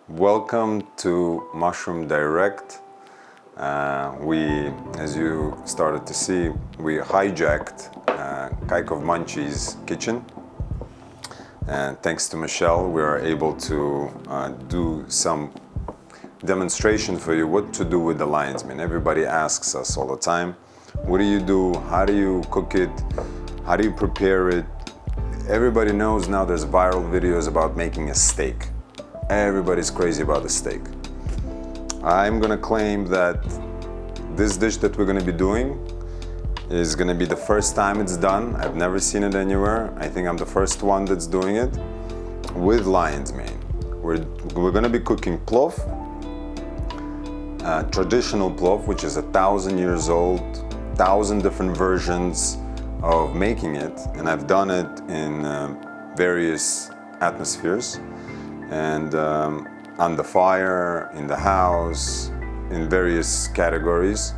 Welcome to Mushroom Direct. As you started to see, we hijacked Kaikov Munchie's kitchen. And thanks to Michelle, we are able to do some demonstration for you what to do with the lion's mane. Everybody asks us all the time, what do you do? How do you cook it? How do you prepare it? Everybody knows now there's viral videos about making a steak. Everybody's crazy about the steak. I'm gonna claim that this dish that we're gonna be doing is gonna be the first time it's done. I've never seen it anywhere. I think I'm the first one that's doing it with lion's mane. We're gonna be cooking plov, traditional plov, which is 1,000 years old, 1,000 different versions of making it, and I've done it in various atmospheres. And on the fire, in the house, in various categories,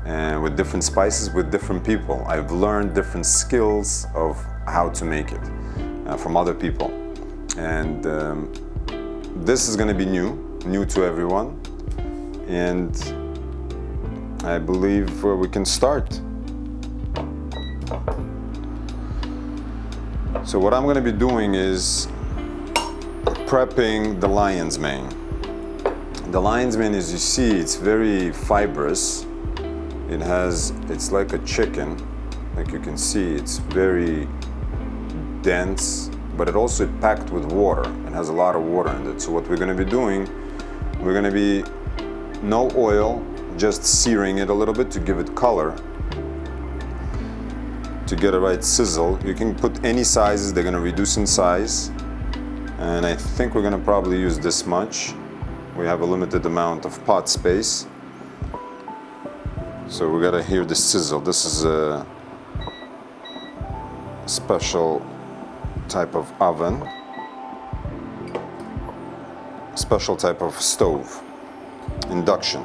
and with different spices, with different people. I've learned different skills of how to make it from other people. And this is going to be new to everyone. And I believe we can start. So what I'm going to be doing is prepping the lion's mane. The lion's mane, as you see, it's very fibrous. It's like a chicken, like you can see. It's very dense, but it also packed with water. It has a lot of water in it. So what we're going to be doing, we're going to be no oil, just searing it a little bit to give it color, to get a right sizzle. You can put any sizes, they're going to reduce in size. And I think we're going to probably use this much. We have a limited amount of pot space. So we got to hear the sizzle. This is a special type of oven, special type of stove, induction.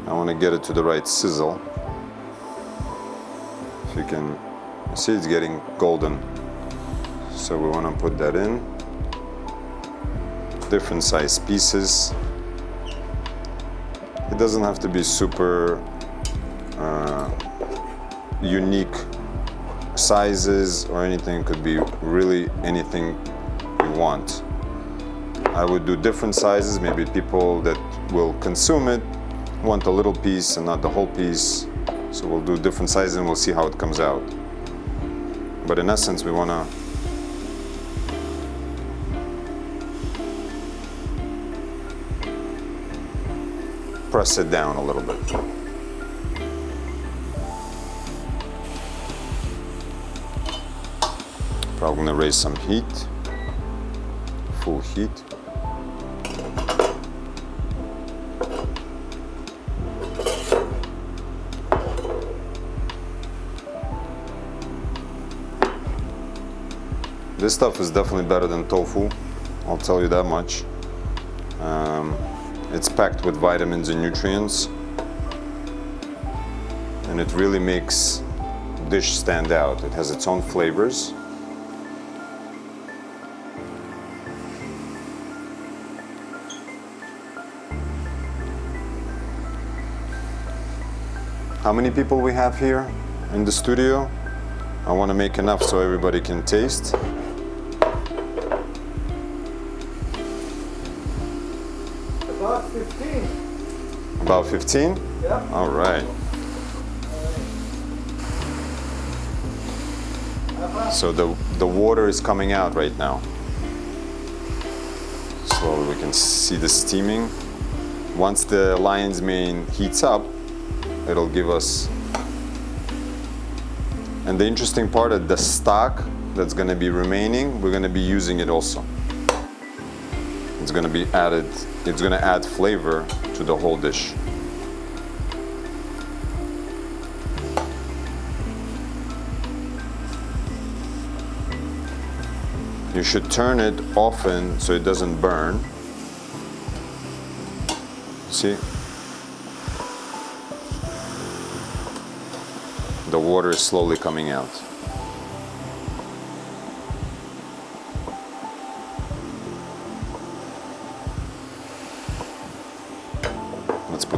I want to get it to the right sizzle. If you can see, it's getting golden. So we want to put that in. Different size pieces. It doesn't have to be super unique sizes or anything. It could be really anything you want. I would do different sizes. Maybe people that will consume it want a little piece and not the whole piece. So we'll do different sizes and we'll see how it comes out. But in essence, we want to press it down a little bit. Probably gonna raise some heat, full heat. This stuff is definitely better than tofu, I'll tell you that much. It's packed with vitamins and nutrients, and it really makes the dish stand out. It has its own flavors. How many people we have here in the studio? I want to make enough so everybody can taste. About 15. About 15? Yeah. All right. So the water is coming out right now. Slowly we can see the steaming. Once the lion's mane heats up, it'll give us. And the interesting part is the stock that's going to be remaining, we're going to be using it also. It's going to be added, it's going to add flavor to the whole dish. You should turn it often so it doesn't burn. See? The water is slowly coming out.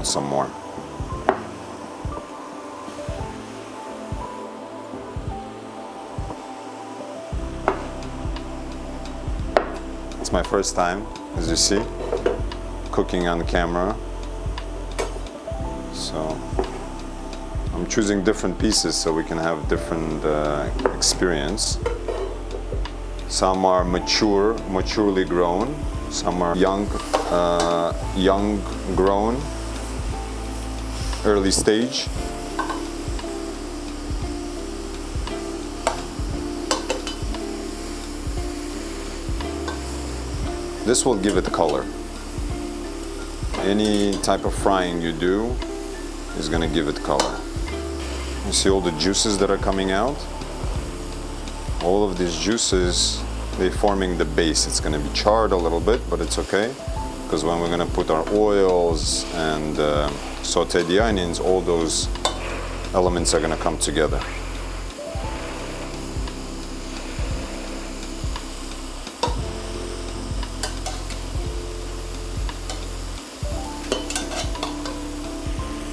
put some more. It's my first time, as you see, cooking on camera. So I'm choosing different pieces so we can have different experience. Some are maturely grown. Some are young grown, early stage. This will give it color. Any type of frying you do is going to give it color. You see all the juices that are coming out? All of these juices, they're forming the base. It's going to be charred a little bit, but it's okay, because when we're going to put our oils and saute the onions, all those elements are going to come together.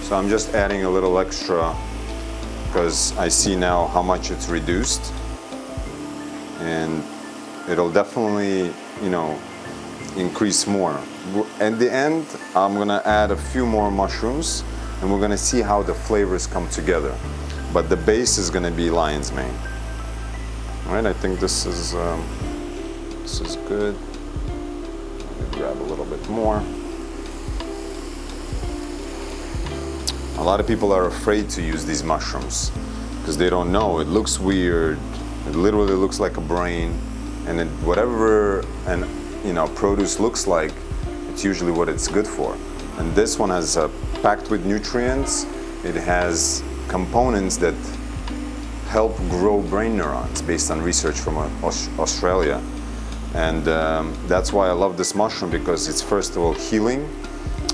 So I'm just adding a little extra because I see now how much it's reduced, and it'll definitely, you know, increase more. At the end, I'm gonna add a few more mushrooms, and we're gonna see how the flavors come together. But the base is gonna be lion's mane. All right, I think this is good. Let me grab a little bit more. A lot of people are afraid to use these mushrooms because they don't know. It looks weird. It literally looks like a brain, and whatever produce looks like, it's usually what it's good for. And this one has packed with nutrients. It has components that help grow brain neurons based on research from Australia. And that's why I love this mushroom, because it's first of all healing,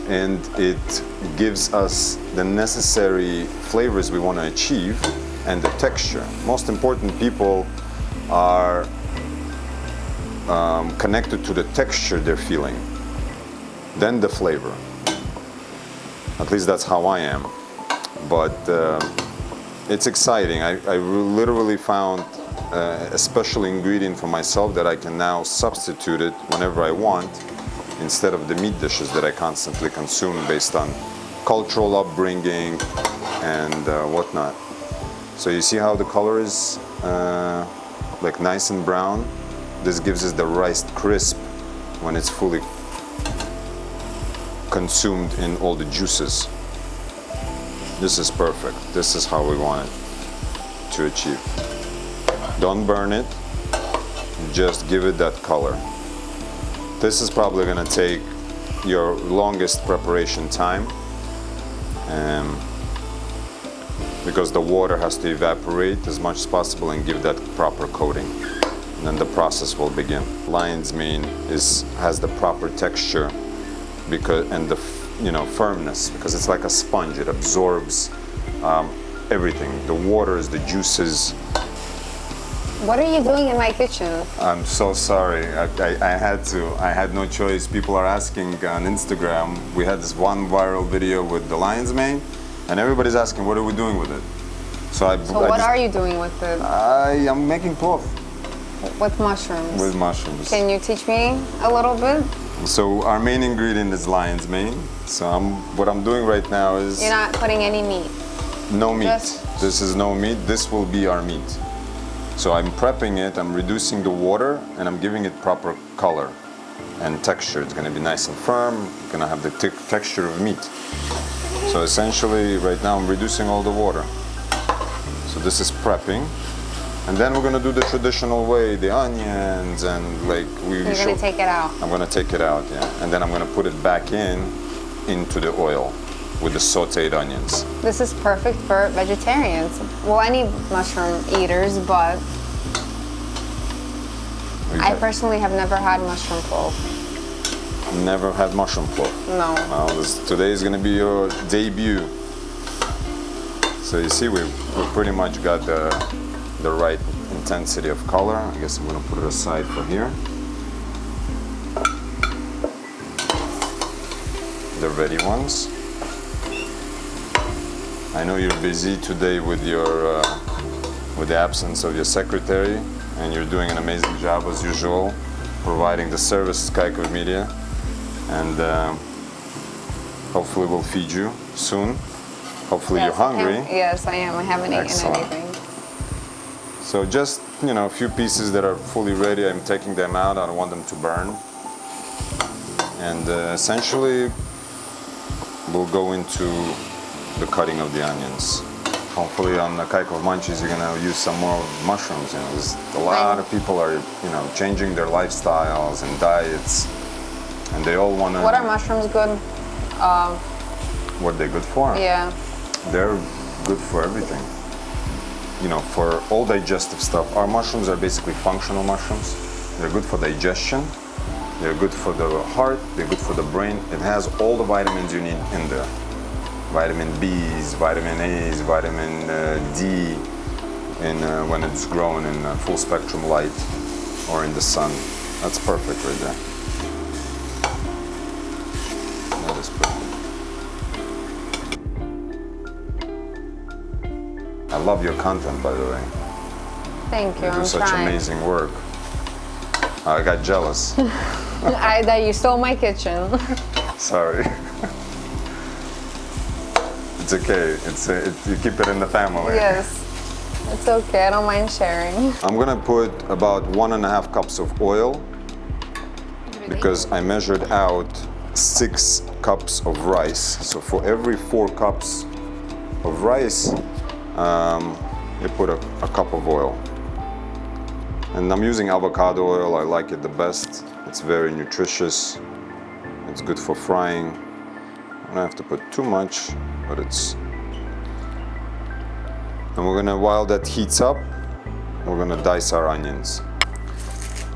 and it gives us the necessary flavors we want to achieve and the texture. Most important, people are connected to the texture they're feeling, then the flavor. At least that's how I am. But it's exciting. I literally found a special ingredient for myself that I can now substitute it whenever I want, instead of the meat dishes that I constantly consume based on cultural upbringing and whatnot. So you see how the color is like nice and brown? This gives us the rice crisp when it's fully consumed in all the juices. This is perfect. This is how we want it to achieve. Don't burn it, just give it that color. This is probably going to take your longest preparation time, because the water has to evaporate as much as possible and give that proper coating. And then the process will begin. Lion's mane has the proper texture and the firmness, because it's like a sponge. It absorbs everything, the waters, the juices. What are you doing in my kitchen? I'm so sorry. I had no choice. People are asking on Instagram. We had this one viral video with the lion's mane, and everybody's asking, what are we doing with it? So what are you doing with it? I'm making plov. With mushrooms? With mushrooms. Can you teach me a little bit? So our main ingredient is lion's mane. So what I'm doing right now is... You're not putting any meat? No meat. This is no meat. This will be our meat. So I'm prepping it, I'm reducing the water, and I'm giving it proper color and texture. It's going to be nice and firm. It's going to have the texture of meat. So essentially, right now I'm reducing all the water. So this is prepping. And then we're going to do the traditional way, the onions, and like we You're going to take it out? I'm going to take it out, yeah. And then I'm going to put it back into the oil with the sauteed onions. This is perfect for vegetarians. Well, any mushroom eaters, but I personally have never had mushroom plov. Never had mushroom plov? No. Well, today is going to be your debut. So you see, we pretty much got the right intensity of color. I guess I'm going to put it aside for here. The ready ones. I know you're busy today with with the absence of your secretary, and you're doing an amazing job as usual, providing the service Kaikov Media, and hopefully we'll feed you soon. Hopefully Yes, you're hungry. Yes, I am. I haven't Excellent. eaten anything. So just, a few pieces that are fully ready, I'm taking them out. I don't want them to burn. And essentially, we'll go into the cutting of the onions. Hopefully on the Kaikov Munchies, you're gonna use some more mushrooms. There's a lot of people are, changing their lifestyles and diets, and they all wanna. What are mushrooms good? What are they good for? Yeah. They're good for everything. For all digestive stuff. Our mushrooms are basically functional mushrooms. They're good for digestion. They're good for the heart. They're good for the brain. It has all the vitamins you need in there. Vitamin B's, vitamin A's, vitamin D, when it's grown in full spectrum light or in the sun. That's perfect right there. That is perfect. I love your content, by the way. Thank you. You do I'm such trying. amazing work. I got jealous. That you stole my kitchen. Sorry. It's okay. You keep it in the family. Yes. It's okay. I don't mind sharing. I'm gonna put about 1.5 cups of oil because I measured out 6 cups of rice. So for every 4 cups of rice, you put a cup of oil. And I'm using avocado oil. I like it the best. It's very nutritious. It's good for frying. I don't have to put too much, but it's. And while that heats up, we're gonna dice our onions.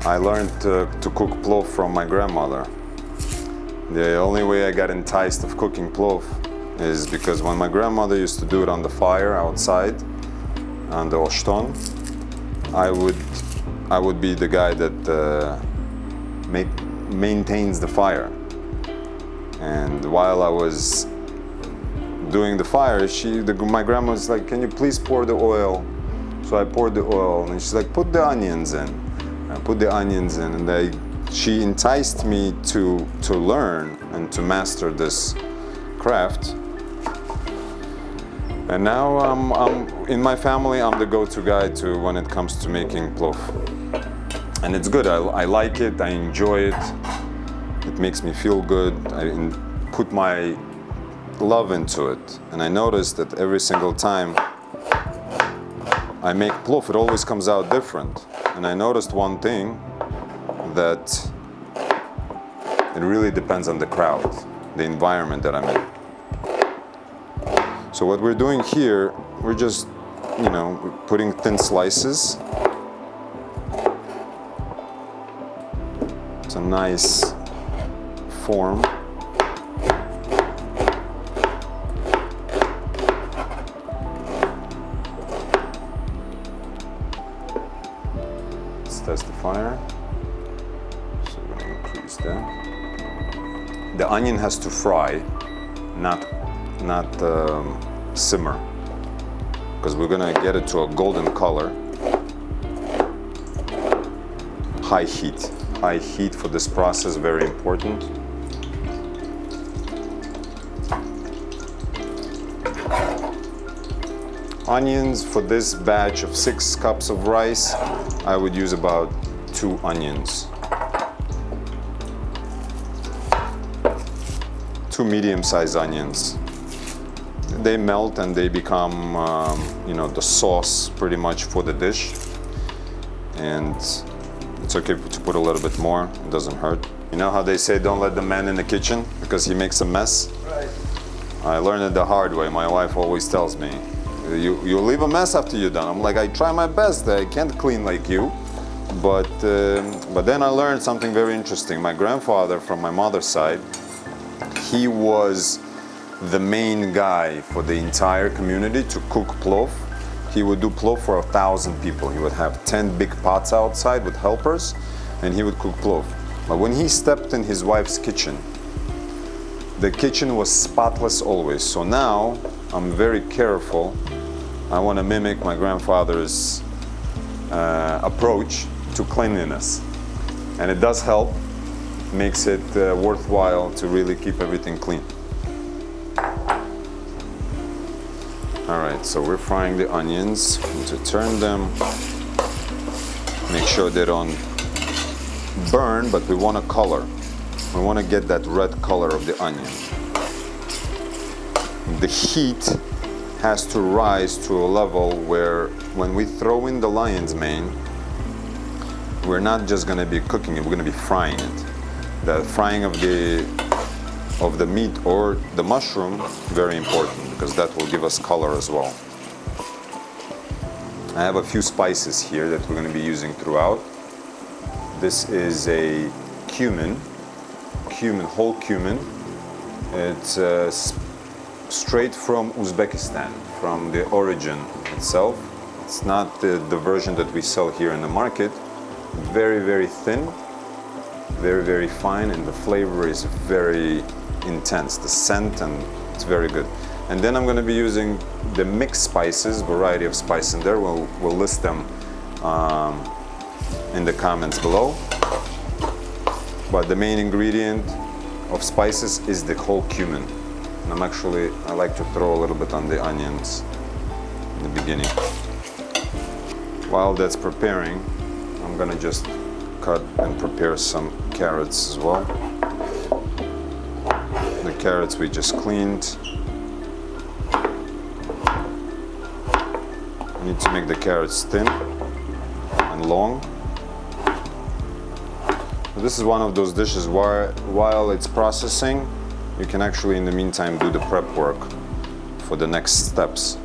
I learned to cook plov from my grandmother. The only way I got enticed of cooking plov is because when my grandmother used to do it on the fire outside, on the oshton, I would be the guy that maintains the fire. And while I was doing the fire, my grandma was like, "Can you please pour the oil?" So I poured the oil, and she's like, "Put the onions in." I put the onions in, and she enticed me to learn and to master this craft. And now in my family, I'm the go-to guy when it comes to making plov. And it's good. I like it. I enjoy it. It makes me feel good. I put my love into it. And I noticed that every single time I make plov, it always comes out different. And I noticed one thing, that it really depends on the crowd, the environment that I'm in. So what we're doing here, we're just, putting thin slices. It's a nice form. Let's test the fire. So we're going to increase that. The onion has to fry, not simmer, because we're going to get it to a golden color. High heat. High heat for this process, very important. Onions, for this batch of 6 cups of rice, I would use about 2 onions. 2 medium-sized onions. They melt and they become, the sauce pretty much for the dish. And it's okay to put a little bit more, it doesn't hurt. You know how they say don't let the man in the kitchen because he makes a mess? Right. I learned it the hard way. My wife always tells me, you leave a mess after you're done. I'm like, I try my best. I can't clean like you. But then I learned something very interesting. My grandfather from my mother's side, he was the main guy for the entire community to cook plov. He would do plov for 1,000 people. He would have 10 big pots outside with helpers, and he would cook plov. But when he stepped in his wife's kitchen, the kitchen was spotless always. So now I'm very careful. I want to mimic my grandfather's approach to cleanliness. And it does help, makes it worthwhile to really keep everything clean. All right, so we're frying the onions. To turn them, make sure they don't burn, but we want a color. We want to get that red color of the onion. The heat has to rise to a level where when we throw in the lion's mane, we're not just going to be cooking it, we're going to be frying it. The frying of the meat or the mushroom, very important, because that will give us color as well. I have a few spices here that we're going to be using throughout. This is a whole cumin. It's straight from Uzbekistan, from the origin itself. It's not the version that we sell here in the market. Very, very thin, very, very fine, and the flavor is very intense. The scent, and it's very good. And then I'm going to be using the mixed spices, variety of spice in there. We'll list them in the comments below. But the main ingredient of spices is the whole cumin. And I like to throw a little bit on the onions in the beginning. While that's preparing, I'm gonna just cut and prepare some carrots as well. The carrots we just cleaned. You need to make the carrots thin and long. This is one of those dishes where, while it's processing, you can actually in the meantime do the prep work for the next steps.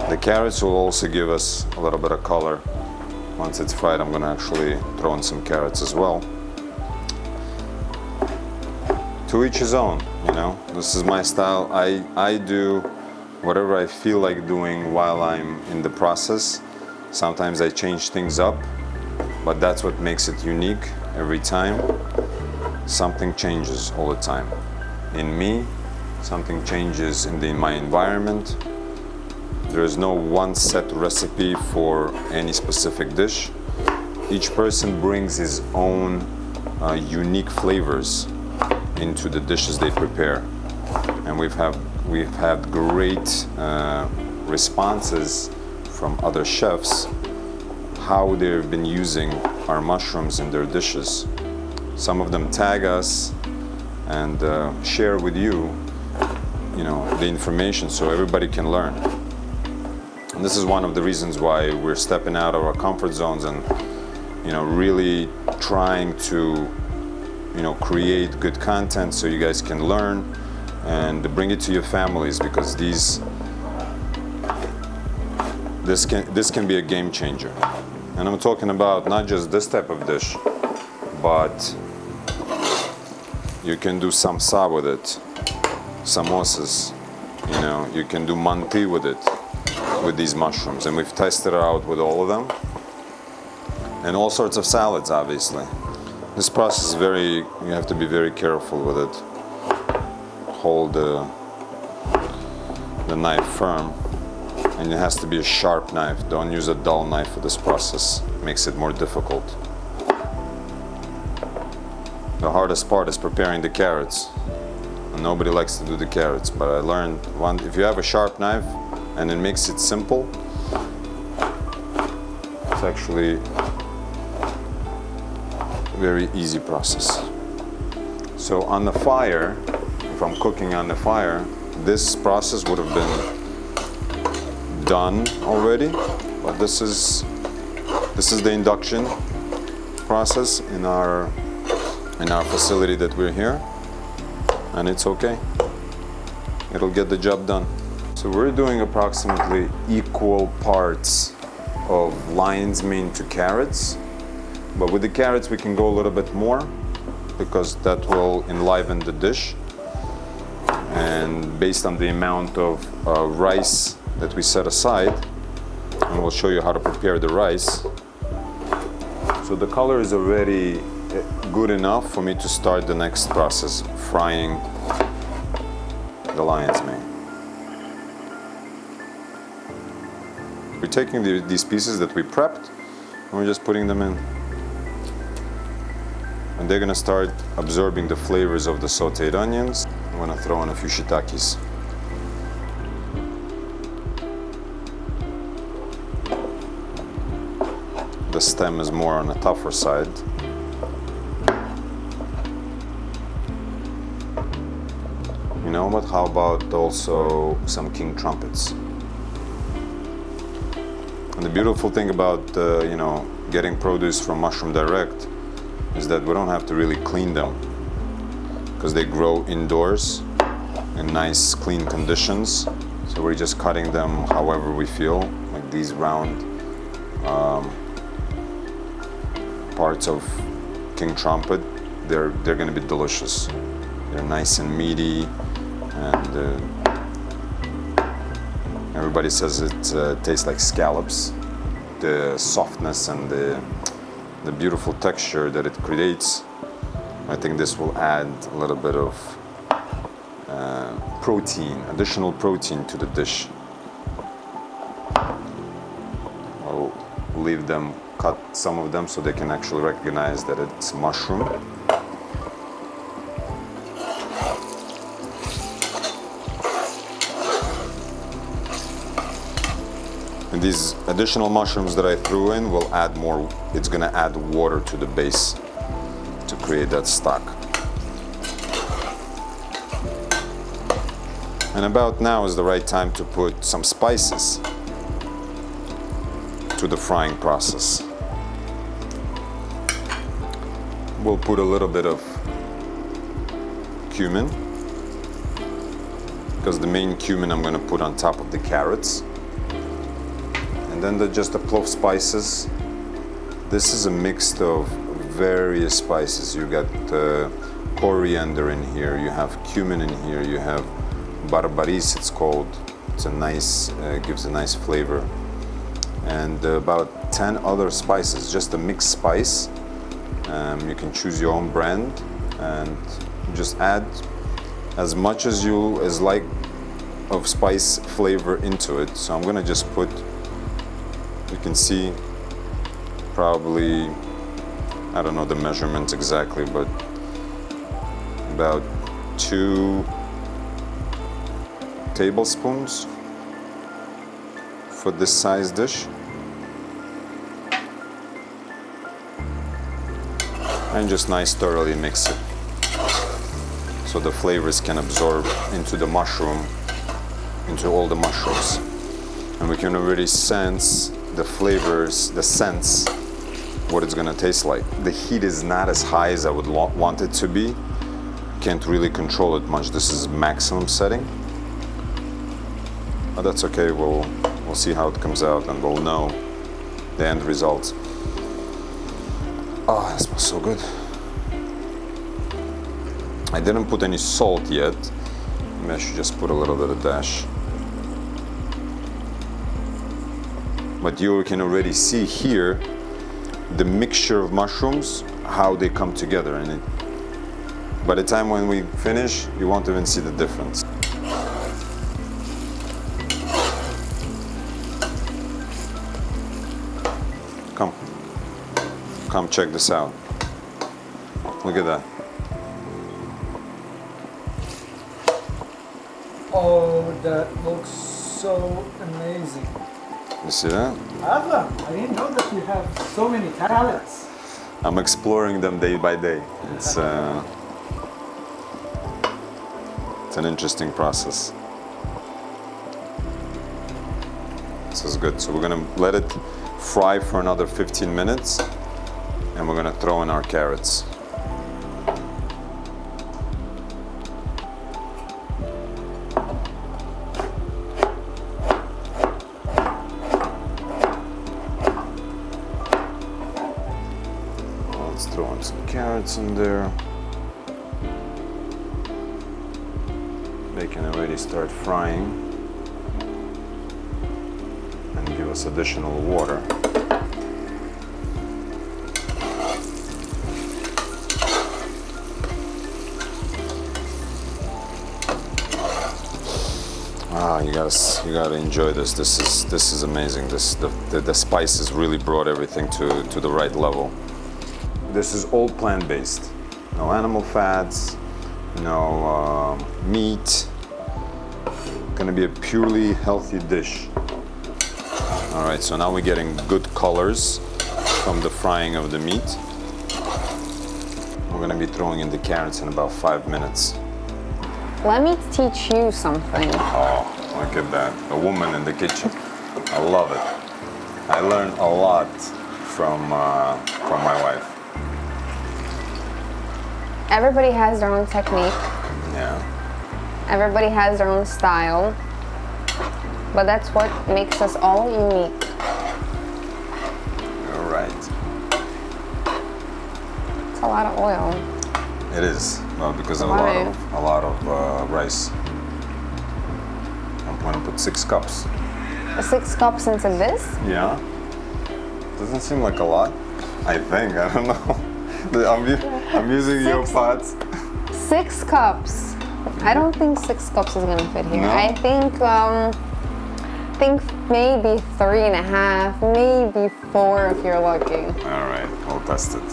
The carrots will also give us a little bit of color. Once it's fried, I'm going to actually throw in some carrots as well. To each his own, you know. This is my style. I do whatever I feel like doing while I'm in the process. Sometimes I change things up, but that's what makes it unique every time. Something changes all the time. In me, something changes in my environment. There is no one set recipe for any specific dish. Each person brings his own unique flavors into the dishes they prepare, and we've had great responses from other chefs how they've been using our mushrooms in their dishes. Some of them tag us and share with you, the information so everybody can learn. And this is one of the reasons why we're stepping out of our comfort zones and really trying to create good content so you guys can learn and bring it to your families, because this can be a game changer. And I'm talking about not just this type of dish, but you can do samsa with it, samosas, you can do manti with it, with these mushrooms, and we've tested it out with all of them, and all sorts of salads, obviously. This process is you have to be very careful with it. Hold the knife firm, and it has to be a sharp knife. Don't use a dull knife for this process. It makes it more difficult. The hardest part is preparing the carrots. And nobody likes to do the carrots, but I learned if you have a sharp knife and it makes it simple, it's actually very easy process. So on the fire, if I'm cooking on the fire, this process would have been done already, but this is the induction process in our facility that we're here, and it's okay. It'll get the job done. So we're doing approximately equal parts of lion's mane to carrots. But with the carrots, we can go a little bit more because that will enliven the dish. And based on the amount of rice that we set aside, and we'll show you how to prepare the rice. So the color is already good enough for me to start the next process, frying the lion's mane. We're taking these pieces that we prepped and we're just putting them in. And they're gonna start absorbing the flavors of the sauteed onions. I'm gonna throw in a few shiitakes. The stem is more on the tougher side. You know what? How about also some king trumpets? And the beautiful thing about getting produce from Mushroom Direct is that we don't have to really clean them because they grow indoors in nice, clean conditions. So we're just cutting them however we feel, like these round parts of king trumpet. They're going to be delicious. They're nice and meaty, and everybody says it tastes like scallops. The softness and the beautiful texture that it creates, I think this will add a little bit of protein, additional protein to the dish. I'll leave them, cut some of them so they can actually recognize that it's mushroom. And these additional mushrooms that I threw in will add more, it's gonna add water to the base to create that stock. And about now is the right time to put some spices to the frying process. We'll put a little bit of cumin, because the main cumin I'm gonna put on top of the carrots. And then just the Plov spices. This is a mix of various spices. You got coriander in here, you have cumin in here, you have barbaris, it's called. It's a nice, gives a nice flavor. And about 10 other spices, just a mixed spice. You can choose your own brand and just add as much as you like of spice flavor into it. So I'm gonna just put, you can see probably, I don't know the measurements exactly, but about 2 tablespoons for this size dish. And just nice thoroughly mix it so the flavors can absorb into the mushroom, into all the mushrooms. And we can already sense the flavors, the scents, what it's gonna taste like. The heat is not as high as I would want it to be. Can't really control it much. This is maximum setting. But that's okay, we'll see how it comes out and we'll know the end results. Oh, that smells so good. I didn't put any salt yet. Maybe I should just put a little bit of dash. But you can already see here the mixture of mushrooms, how they come together. And by the time when we finish, you won't even see the difference. Come check this out. Look at that. Oh, that looks so amazing. You see that? Adlan, I didn't know that you have so many talents. I'm exploring them day by day. It's an interesting process. This is good. So we're gonna let it fry for another 15 minutes and we're gonna throw in our carrots. Let's throw in some carrots in there. They can already start frying and give us this additional water. You gotta enjoy this. This is amazing. The spices really brought everything to the right level. This is all plant-based. No animal fats, no meat. Gonna be a purely healthy dish. All right, so now we're getting good colors from the frying of the meat. We're gonna be throwing in the carrots in about 5 minutes. Let me teach you something. Oh, look at that. A woman in the kitchen. I love it. I learned a lot from my wife. Everybody has their own technique. Yeah. Everybody has their own style. But that's what makes us all unique. All right. It's a lot of oil. It is. Well, because of a lot of rice. I'm going to put 6 cups. 6 cups into this? Yeah. Doesn't seem like a lot. I think. I don't know. I'm using your pots. 6 cups. I don't think 6 cups is gonna fit here. No? I think maybe 3.5, maybe 4 if you're lucky. All right, we'll test it.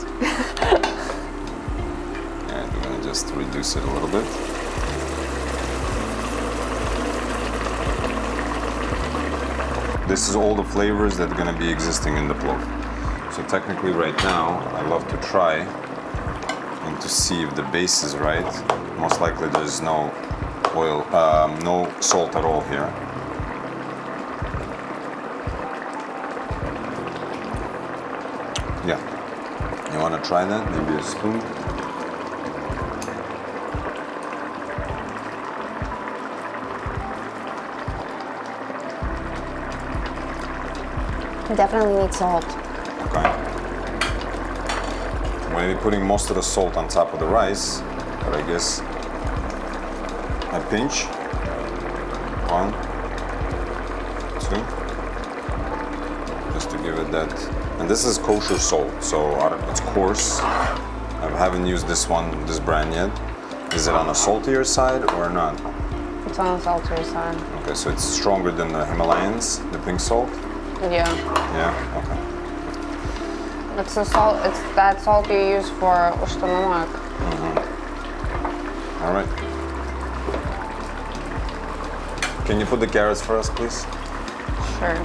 And we're gonna just reduce it a little bit. This is all the flavors that are gonna be existing in the plov. So technically right now, I love to try and to see if the base is right. Most likely there's no oil, no salt at all here. Yeah. You wanna try that? Maybe a spoon? Definitely need salt. Okay. We're gonna be putting most of the salt on top of the rice, but I guess a pinch. 1, 2. Just to give it that. And this is kosher salt, so it's coarse. I haven't used this brand yet. Is it on the saltier side or not? It's on the saltier side. Okay, so it's stronger than the Himalayans, the pink salt? Yeah. Yeah, okay. It's the salt. It's that salt you use for ushtamak. All right. Can you put the carrots for us, please? Sure.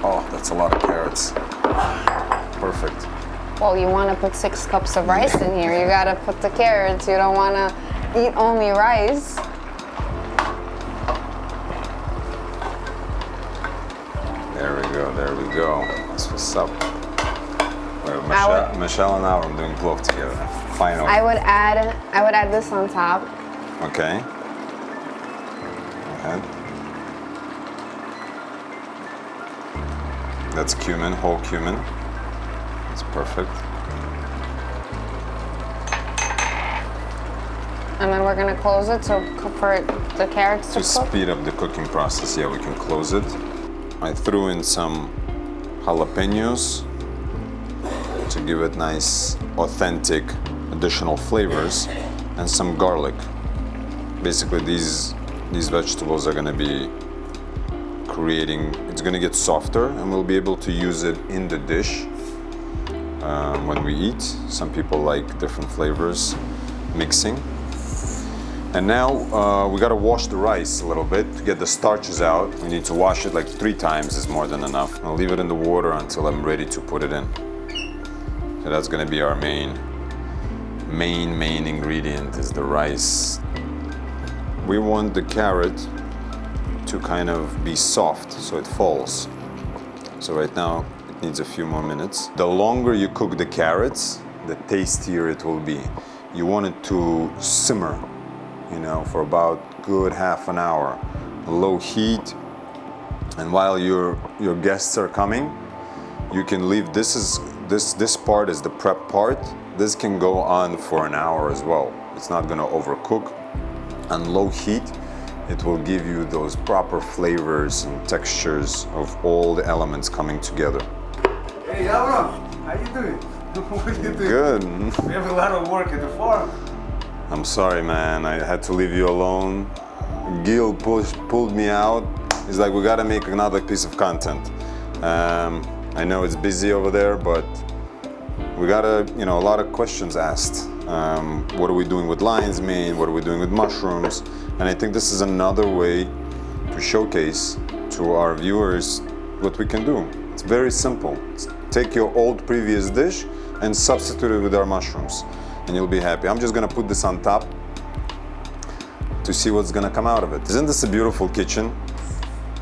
Oh, that's a lot of carrots. Perfect. Well, you want to put 6 cups of rice in here. You gotta put the carrots. You don't want to eat only rice. There we go. That's what's up. Well, Michelle and I are doing plov together. Finally. I would add this on top. Okay. Go ahead. That's cumin, whole cumin. That's perfect. And then we're gonna close it so for the carrots to To cook. speed up the cooking process, yeah, we can close it. I threw in some jalapenos to give it nice, authentic, additional flavors, and some garlic. Basically, these vegetables are gonna be it's gonna get softer, and we'll be able to use it in the dish when we eat. Some people like different flavors mixing. And now we gotta wash the rice a little bit to get the starches out. We need to wash it like 3 times is more than enough. I'll leave it in the water until I'm ready to put it in. So that's gonna be our main ingredient is the rice. We want the carrot to kind of be soft so it falls. So right now it needs a few more minutes. The longer you cook the carrots, the tastier it will be. You want it to simmer, for about good half an hour, low heat. And while your guests are coming, you can leave. This part is the prep part. This can go on for an hour as well. It's not gonna overcook. on low heat, it will give you those proper flavors and textures of all the elements coming together. Hey, Avram, how you doing? What are you doing? Good. We have a lot of work at the farm. I'm sorry, man. I had to leave you alone. Gil pulled me out. He's like, we gotta make another piece of content. I know it's busy over there, but we got a lot of questions asked. What are we doing with lion's mane? What are we doing with mushrooms? And I think this is another way to showcase to our viewers what we can do. It's very simple. Take your old previous dish and substitute it with our mushrooms, and you'll be happy. I'm just gonna put this on top to see what's gonna come out of it. Isn't this a beautiful kitchen?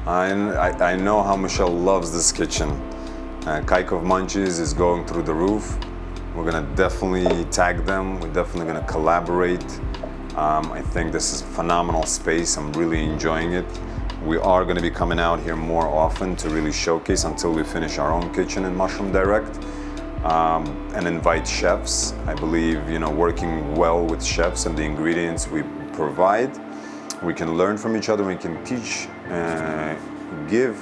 I know how Michelle loves this kitchen. Kaikov Munchies is going through the roof. We're gonna definitely tag them. We're definitely gonna collaborate. I think this is a phenomenal space. I'm really enjoying it. We are gonna be coming out here more often to really showcase until we finish our own kitchen in Mushroom Direct, and invite chefs. I believe, working well with chefs and the ingredients we provide, we can learn from each other, we can teach, give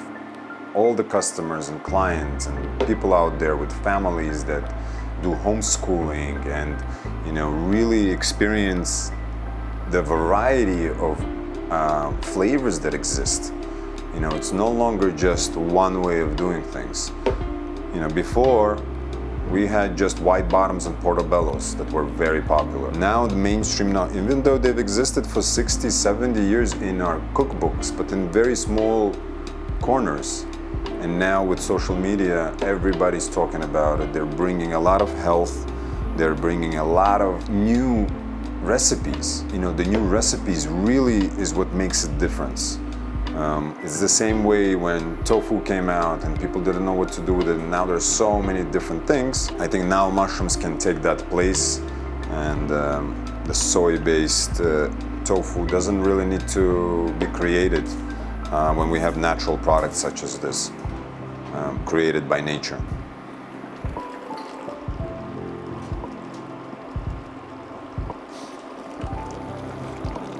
all the customers and clients and people out there with families that do homeschooling and really experience the variety of flavors that exist. It's no longer just one way of doing things. Before we had just white bottoms and portobellos that were very popular. Now the mainstream, even though they've existed for 60, 70 years in our cookbooks, but in very small corners. And now with social media, everybody's talking about it. They're bringing a lot of health. They're bringing a lot of new recipes. The new recipes really is what makes a difference. It's the same way when tofu came out and people didn't know what to do with it, and now there's so many different things. I think now mushrooms can take that place, and the soy-based tofu doesn't really need to be created when we have natural products such as this, created by nature.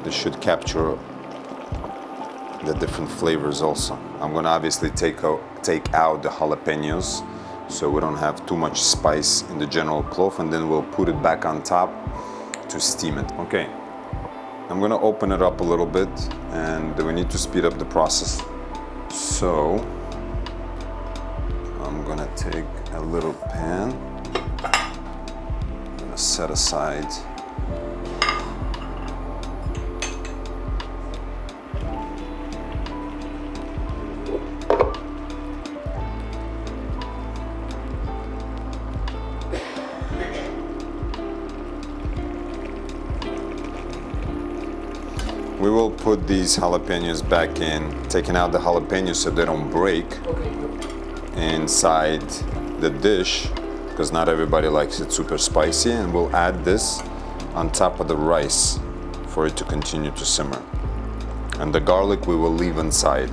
This should capture the different flavors also. I'm gonna obviously take out the jalapenos so we don't have too much spice in the general plov, and then we'll put it back on top to steam it. Okay, I'm gonna open it up a little bit, and we need to speed up the process. So I'm gonna take a little pan, I'm gonna set aside We will put these jalapenos back in, taking out the jalapenos so they don't break inside the dish, because not everybody likes it super spicy, and we'll add this on top of the rice for it to continue to simmer. And the garlic we will leave inside,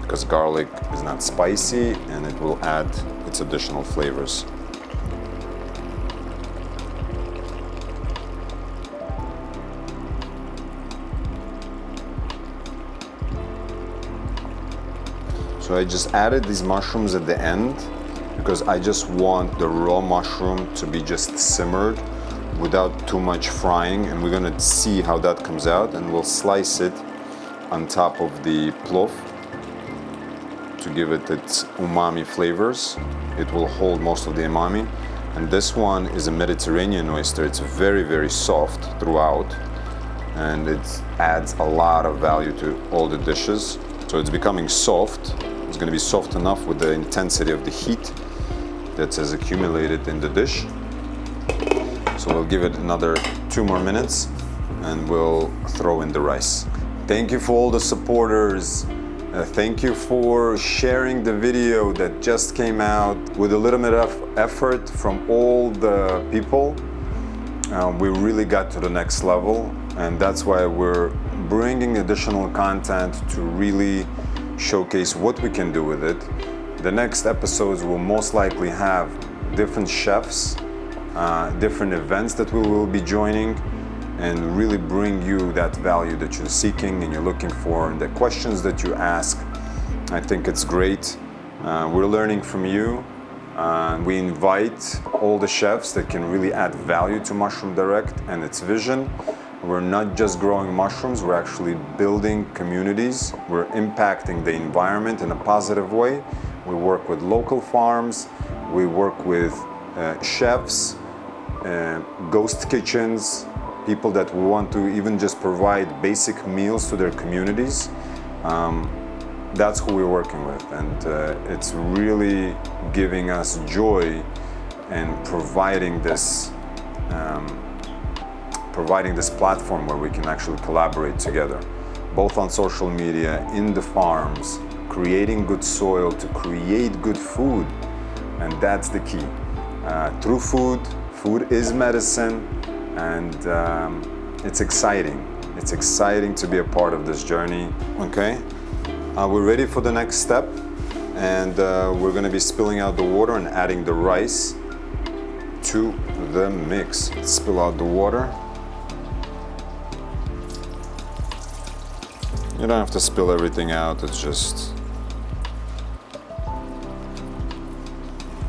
because garlic is not spicy and it will add its additional flavors. So I just added these mushrooms at the end because I just want the raw mushroom to be just simmered without too much frying, and we're gonna see how that comes out, and we'll slice it on top of the plov to give it its umami flavors. It will hold most of the umami. And this one is a Mediterranean oyster. It's very, very soft throughout, and it adds a lot of value to all the dishes. So it's becoming soft. It's going to be soft enough with the intensity of the heat that has accumulated in the dish. So we'll give it another 2 more minutes and we'll throw in the rice. Thank you for all the supporters. Thank you for sharing the video that just came out with a little bit of effort from all the people. We really got to the next level, and that's why we're bringing additional content to really showcase what we can do with it. The next episodes will most likely have different chefs, different events that we will be joining, and really bring you that value that you're seeking and you're looking for, and the questions that you ask. I think it's great. We're learning from you. We invite all the chefs that can really add value to Mushroom Direct and its vision. We're not just growing mushrooms, we're actually building communities. We're impacting the environment in a positive way. We work with local farms, we work with chefs, ghost kitchens, people that want to even just provide basic meals to their communities. That's who we're working with, and it's really giving us joy and providing this platform where we can actually collaborate together, both on social media, in the farms, creating good soil to create good food, and that's the key. Through food is medicine, and it's exciting. It's exciting to be a part of this journey. Okay, we're ready for the next step, and we're going to be spilling out the water and adding the rice to the mix. Let's spill out the water. You don't have to spill everything out, it's just...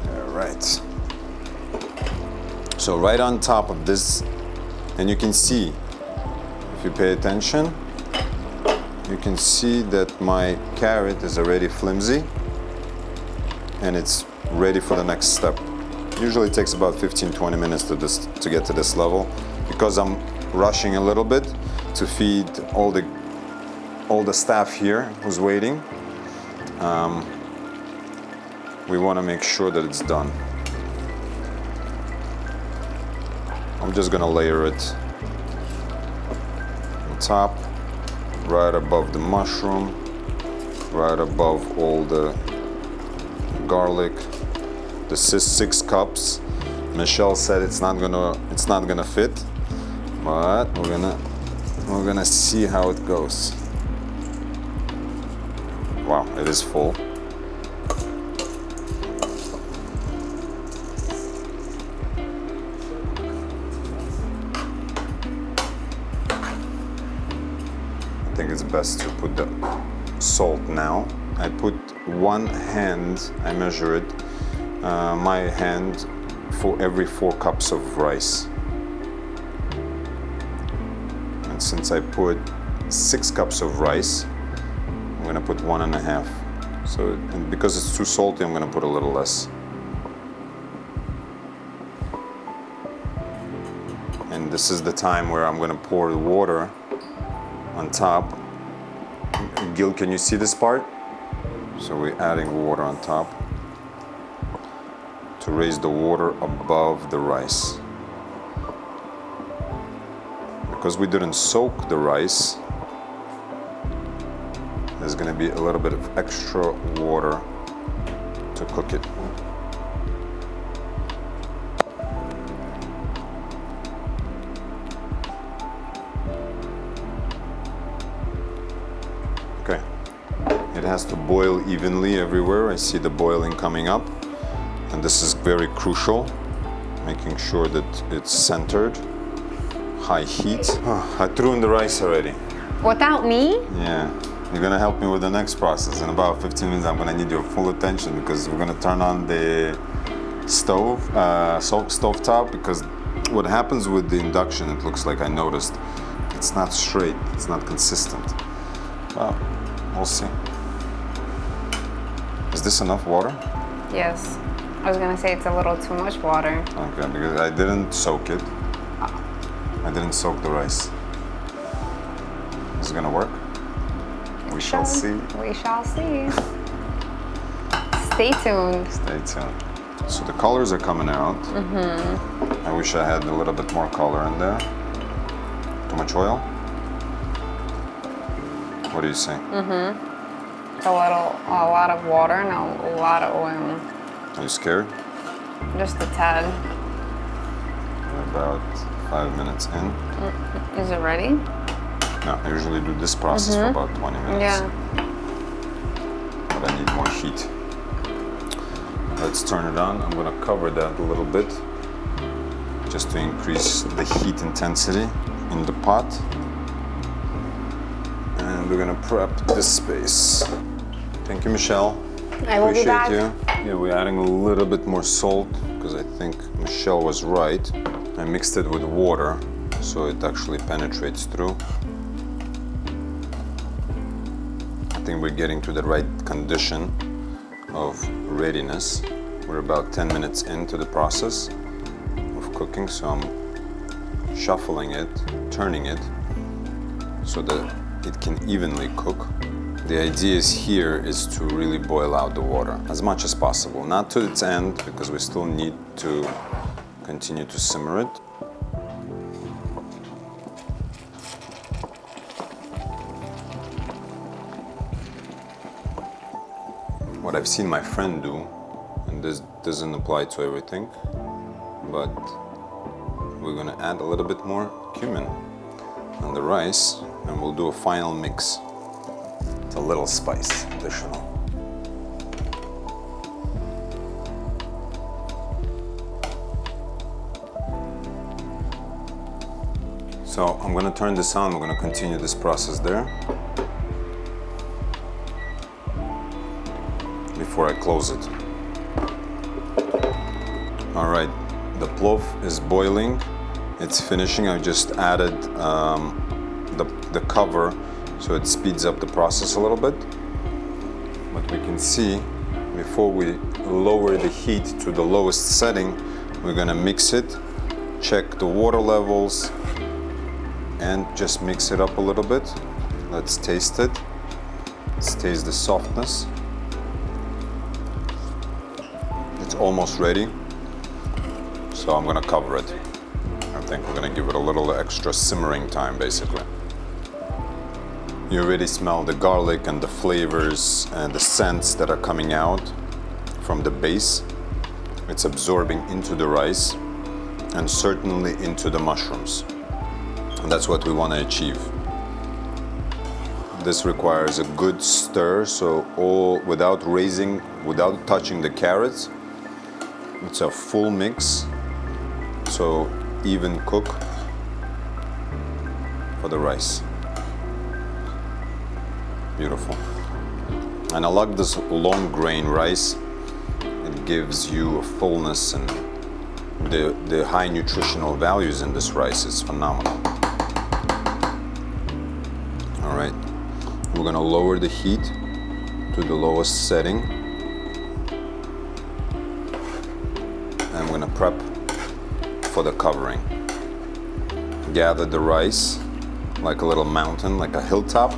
All right. So right on top of this, and you can see, if you pay attention, you can see that my carrot is already flimsy and it's ready for the next step. Usually it takes about 15-20 minutes to get to this level, because I'm rushing a little bit to feed all the staff here who's waiting. We want to make sure that it's done. I'm just gonna layer it on top, right above the mushroom, right above all the garlic. This is 6 cups. Michelle said it's not gonna fit, but we're gonna see how it goes. Wow, it is full. I think it's best to put the salt now. I put 1 hand, I measure it, my hand, for every 4 cups of rice. And since I put 6 cups of rice, I'm gonna put 1.5. So, and because it's too salty, I'm gonna put a little less. And this is the time where I'm gonna pour the water on top. Gil, can you see this part? So we're adding water on top to raise the water above the rice. Because we didn't soak the rice, there's going to be a little bit of extra water to cook it. Okay, it has to boil evenly everywhere. I see the boiling coming up, and this is very crucial, making sure that it's centered, high heat. I threw in the rice already. Without me? Yeah. You're gonna help me with the next process. In about 15 minutes, I'm gonna need your full attention, because we're gonna turn on the stove top, because what happens with the induction, it looks like I noticed, it's not straight, it's not consistent. Well, we'll see. Is this enough water? Yes. I was gonna say it's a little too much water. Okay, because I didn't soak it. I didn't soak the rice. Is it gonna work? We shall see. We shall see. Stay tuned. Stay tuned. So the colors are coming out. Mm-hmm. I wish I had a little bit more color in there. Too much oil? What do you say? Mm-hmm. A lot of water and a lot of oil. Are you scared? Just a tad. About 5 minutes in. Is it ready? No, I usually do this process for about 20 minutes. Yeah. But I need more heat. Let's turn it on. I'm gonna cover that a little bit, just to increase the heat intensity. in the pot. And we're gonna prep this space. Thank you, Michelle. I will be back. You. Yeah, we're adding a little bit more salt because I think Michelle was right. I mixed it with water so it actually penetrates through. I think we're getting to the right condition of readiness. We're about 10 minutes into the process of cooking, so I'm shuffling it, turning it so that it can evenly cook. The idea here is to really boil out the water as much as possible, not to its end because we still need to continue to simmer it. What I've seen my friend do, and this doesn't apply to everything, but we're gonna add a little bit more cumin on the rice and we'll do a final mix. It's a little spice additional. So I'm gonna turn this on, we're gonna continue this process there before I close it. All right, the plov is boiling, it's finishing. I just added the cover so it speeds up the process a little bit. But we can see before we lower the heat to the lowest setting, we're gonna mix it, check the water levels, and just mix it up a little bit. Let's taste it. Let's taste the softness. It's almost ready, so I'm gonna cover it. I think we're gonna give it a little extra simmering time, basically. You already smell the garlic and the flavors and the scents that are coming out from the base. It's absorbing into the rice and certainly into the mushrooms. And that's what we want to achieve. This requires a good stir, so without touching the carrots. It's a full mix, so even cook for the rice. Beautiful. And I like this long grain rice. It gives you a fullness, and the high nutritional values in this rice is phenomenal. All right, we're gonna lower the heat to the lowest setting. And I'm gonna prep for the covering. Gather the rice like a little mountain, like a hilltop.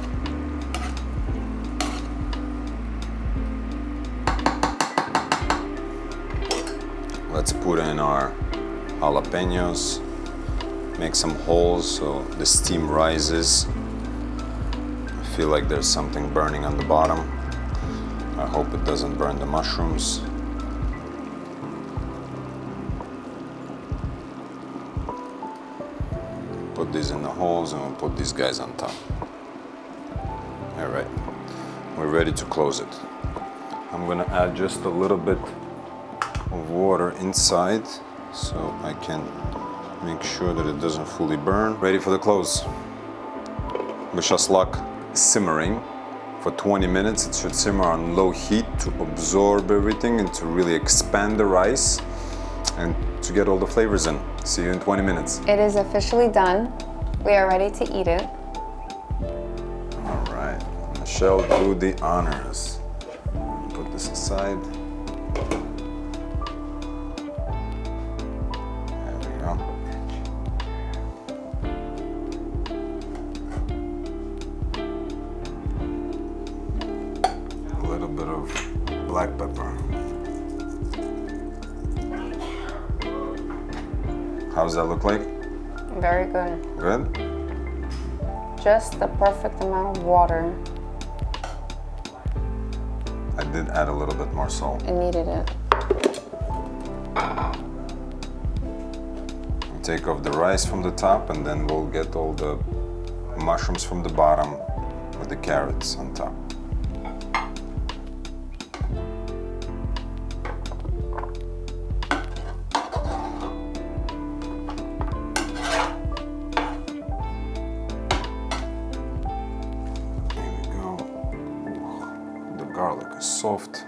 Let's put in our jalapenos, make some holes so the steam rises. I feel like there's something burning on the bottom. I hope it doesn't burn the mushrooms. Put these in the holes and we'll put these guys on top. All right, we're ready to close it. I'm gonna add just a little bit of water inside so I can make sure that it doesn't fully burn. Ready for the close. Bishaslak simmering for 20 minutes. It should simmer on low heat to absorb everything and to really expand the rice and to get all the flavors in. See you in 20 minutes. It is officially done. We are ready to eat it. All right, Michelle, do the honors. Put this aside. Black pepper. How does that look like? Very good. Good? Just the perfect amount of water. I did add a little bit more salt. It needed it. Take off the rice from the top and then we'll get all the mushrooms from the bottom with the carrots on top. garlic is soft.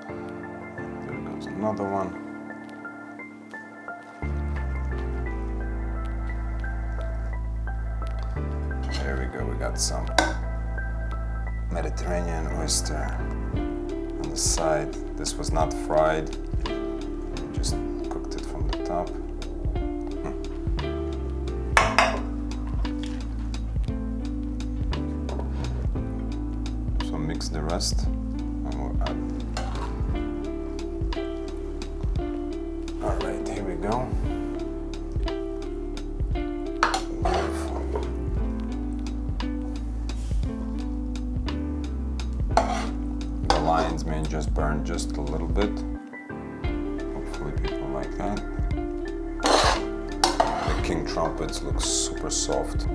There goes another one. There we go, we got some Mediterranean oyster on the side. This was not fried, just cooked it from the top. So mix the rest and we'll add. All right, here we go. Lion's mane just burned just a little bit. Hopefully people like that. The king trumpets look super soft.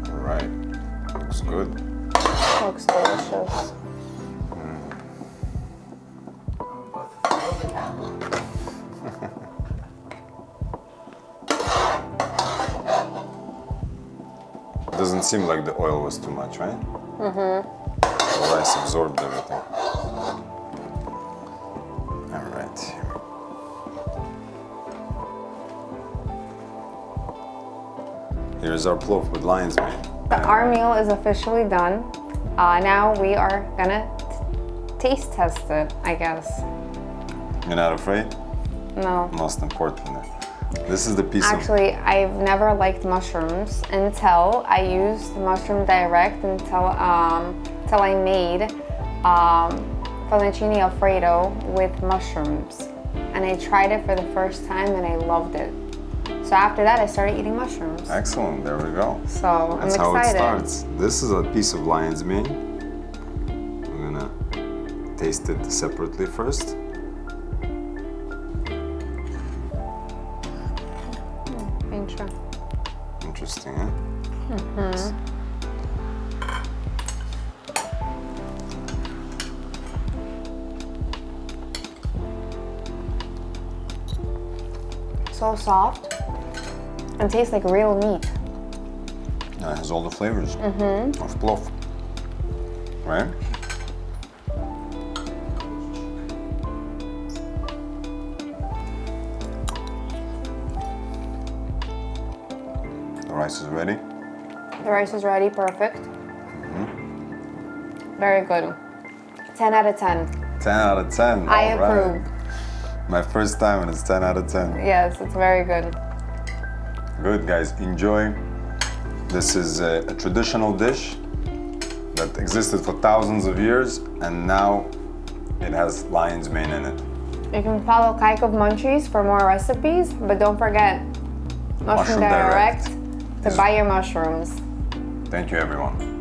All right, looks good. Looks delicious. Doesn't seem like the oil was too much, right? Mm-hmm. The rice absorbed everything. All right. Here's our plov with lion's mane. Our meal is officially done. Now we are gonna taste test it, I guess. You're not afraid? No. Most important. This is the piece Actually, I've never liked mushrooms until I used Mushroom Direct until I made fettuccine alfredo with mushrooms. And I tried it for the first time and I loved it. So after that, I started eating mushrooms. Excellent, there we go. So That's I'm how excited. it starts. This is a piece of lion's mane. I'm gonna taste it separately first. Interesting, huh? Mm-hmm. So soft and tastes like real meat. Yeah, it has all the flavors of plov, right? The rice is ready. The rice is ready, perfect. Very good. 10 out of 10. 10 out of 10. I all right. approve. My first time and it's 10 out of 10. Yes, it's very good. Good, guys, enjoy. This is a traditional dish that existed for thousands of years and now it has lion's mane in it. You can follow Kaikov Munchies for more recipes, but don't forget Mushroom Direct to buy your mushrooms. Thank you, everyone.